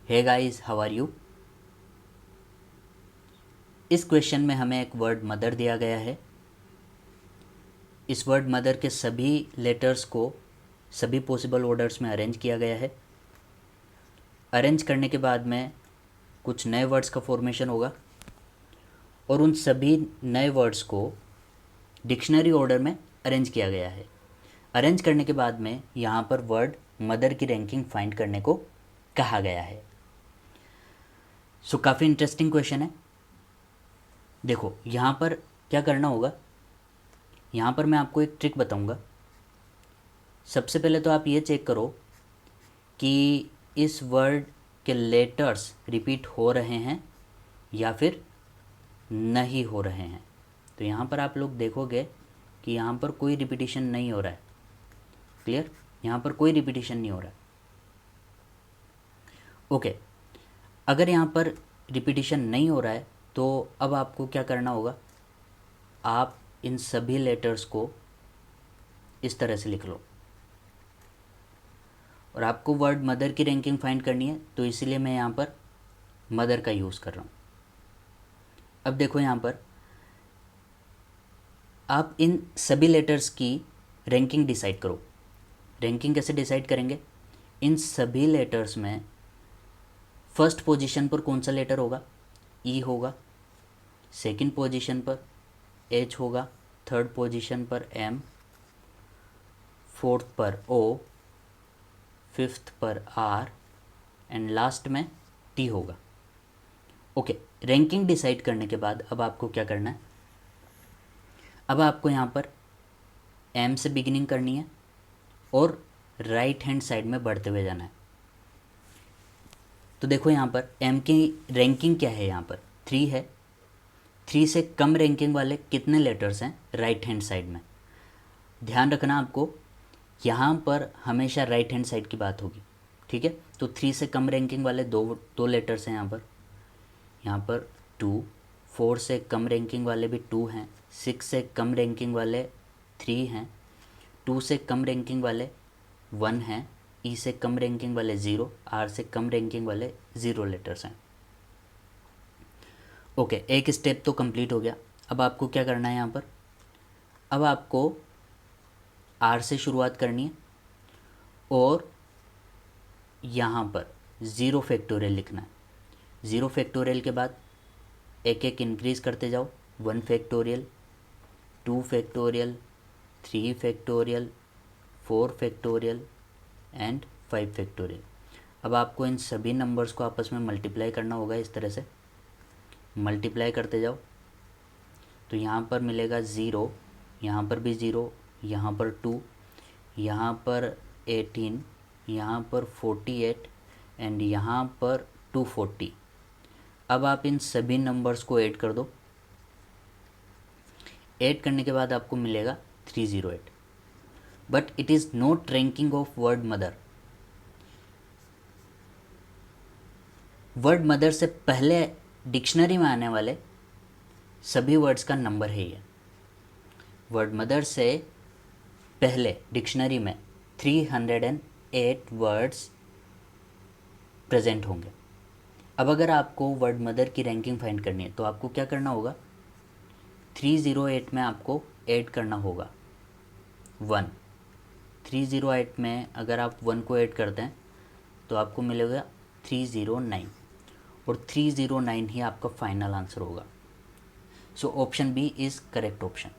Hey guys, how are you. इस question में हमें एक वर्ड मदर दिया गया है। इस वर्ड मदर के सभी लेटर्स को सभी पॉसिबल ऑर्डर्स में अरेंज किया गया है। अरेंज करने के बाद में कुछ नए वर्ड्स का फॉर्मेशन होगा और उन सभी नए वर्ड्स को डिक्शनरी ऑर्डर में अरेंज किया गया है। अरेंज करने के बाद में यहाँ पर वर्ड मदर की रैंकिंग फाइंड करने को कहा गया है। सो काफ़ी इंटरेस्टिंग क्वेश्चन है। देखो यहाँ पर क्या करना होगा, यहाँ पर मैं आपको एक ट्रिक बताऊँगा। सबसे पहले तो आप ये चेक करो कि इस वर्ड के लेटर्स रिपीट हो रहे हैं या फिर नहीं हो रहे हैं। तो यहाँ पर आप लोग देखोगे कि यहाँ पर कोई रिपीटिशन नहीं हो रहा है। क्लियर, यहाँ पर कोई रिपीटिशन नहीं हो रहा है। ओके, अगर यहाँ पर रिपीटिशन नहीं हो रहा है तो अब आपको क्या करना होगा, आप इन सभी लेटर्स को इस तरह से लिख लो और आपको वर्ड मदर की रैंकिंग फाइंड करनी है, तो इसीलिए मैं यहाँ पर मदर का यूज़ कर रहा हूँ। अब देखो यहाँ पर आप इन सभी लेटर्स की रैंकिंग डिसाइड करो। रैंकिंग कैसे डिसाइड करेंगे, इन सभी लेटर्स में फर्स्ट पोजीशन पर कौन सा लेटर होगा, ई होगा। सेकंड पोजीशन पर एच होगा। थर्ड पोजीशन पर एम। फोर्थ पर ओ। फिफ्थ पर आर एंड लास्ट में टी होगा। ओके, रैंकिंग डिसाइड करने के बाद अब आपको क्या करना है, अब आपको यहाँ पर एम से बिगिनिंग करनी है और राइट हैंड साइड में बढ़ते हुए जाना है। तो देखो यहाँ पर एम की रैंकिंग क्या है, यहाँ पर 3 है। 3 से कम रैंकिंग वाले कितने लेटर्स हैं राइट हैंड साइड में। ध्यान रखना आपको, यहाँ पर हमेशा राइट हैंड साइड की बात होगी, ठीक है। तो 3 से कम रैंकिंग वाले दो लेटर्स हैं यहाँ पर 2। 4 से कम रैंकिंग वाले भी 2 हैं। 6 से कम रैंकिंग वाले 3 हैं। 2 से कम रैंकिंग वाले 1 हैं। ई से कम रैंकिंग वाले 0। आर से कम रैंकिंग वाले 0 लेटर्स हैं। ओके, एक स्टेप तो कंप्लीट हो गया। अब आपको क्या करना है यहाँ पर, अब आपको आर से शुरुआत करनी है और यहाँ पर 0 फैक्टोरियल लिखना है। 0 फैक्टोरियल के बाद एक एक इंक्रीज़ करते जाओ। 1 factorial, 2 factorial, 3 factorial, 4 factorial and 5 factorial. अब आपको इन सभी नंबर्स को आपस में मल्टीप्लाई करना होगा। इस तरह से मल्टीप्लाई करते जाओ तो यहाँ पर मिलेगा 0, यहाँ पर भी 0, यहाँ पर 2, यहाँ पर 18, यहाँ पर 48 एंड यहाँ पर 240। अब आप इन सभी नंबर्स को ऐड कर दो। ऐड करने के बाद आपको मिलेगा 308। But it is not ranking of word mother. Word mother से पहले डिक्शनरी में आने वाले सभी वर्ड्स का नंबर है ये। वर्ड मदर से पहले डिक्शनरी में 308 वर्ड्स प्रेजेंट होंगे। अब अगर आपको वर्ड मदर की रैंकिंग फाइंड करनी है तो आपको क्या करना होगा, 308 में आपको ऐड करना होगा 1। 308 में अगर आप 1 को ऐड करते हैं तो आपको मिलेगा 309 और 309 ही आपका फाइनल आंसर होगा। So option B is correct option.